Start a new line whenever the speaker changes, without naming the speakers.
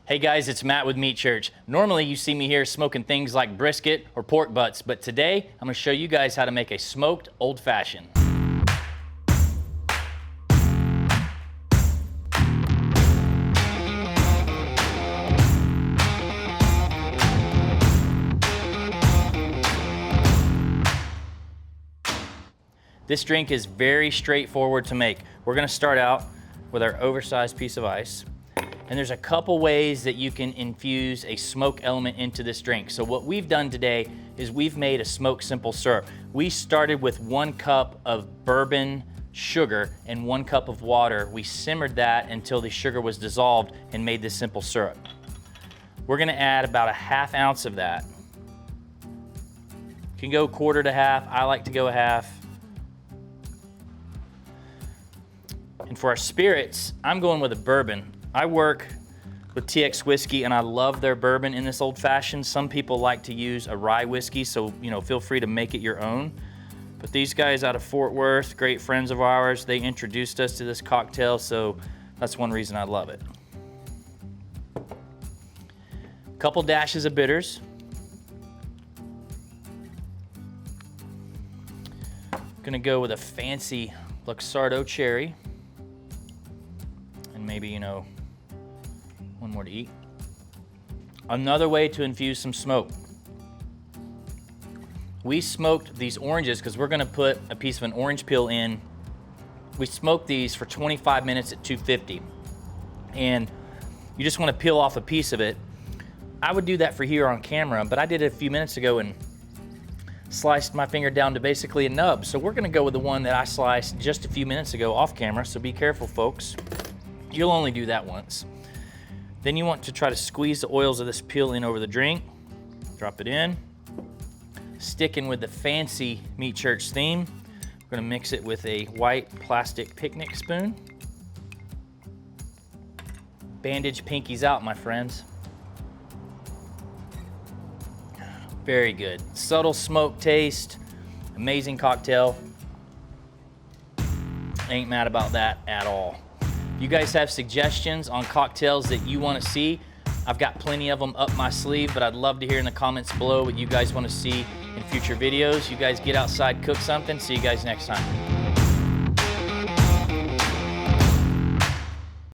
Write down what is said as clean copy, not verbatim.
Hey guys, it's Matt with Meat Church. Normally you see me here smoking things like brisket or pork butts, but today I'm gonna show you guys how to make a smoked old fashioned. This drink is very straightforward to make. We're gonna start out with our oversized piece of ice. And there's a couple ways that you can infuse a smoke element into this drink. So what we've done today is we've made a smoked simple syrup. We started with 1 cup of bourbon sugar and 1 cup of water. We simmered that until the sugar was dissolved and made this simple syrup. We're gonna add about a ½ ounce of that. You can go 1/4 to half. I like to go a half. And for our spirits, I'm going with a bourbon. I work with TX Whiskey and I love their bourbon in this old fashioned. Some people like to use a rye whiskey, so feel free to make it your own. But these guys out of Fort Worth, great friends of ours, they introduced us to this cocktail, so that's one reason I love it. A couple dashes of bitters. Gonna go with a fancy Luxardo cherry. And maybe, one more to eat. Another way to infuse some smoke. We smoked these oranges because we're gonna put a piece of an orange peel in. We smoked these for 25 minutes at 250. And you just wanna peel off a piece of it. I would do that for here on camera, but I did it a few minutes ago and sliced my finger down to basically a nub. So we're gonna go with the one that I sliced just a few minutes ago off camera, so be careful, folks. You'll only do that once. Then you want to try to squeeze the oils of this peel in over the drink. Drop it in. Sticking with the fancy Meat Church theme, we're gonna mix it with a white plastic picnic spoon. Bandage pinkies out, my friends. Very good. Subtle smoke taste, amazing cocktail. Ain't mad about that at all. If you guys have suggestions on cocktails that you want to see, I've got plenty of them up my sleeve, but I'd love to hear in the comments below what you guys want to see in future videos. You guys get outside, cook something. See you guys next time.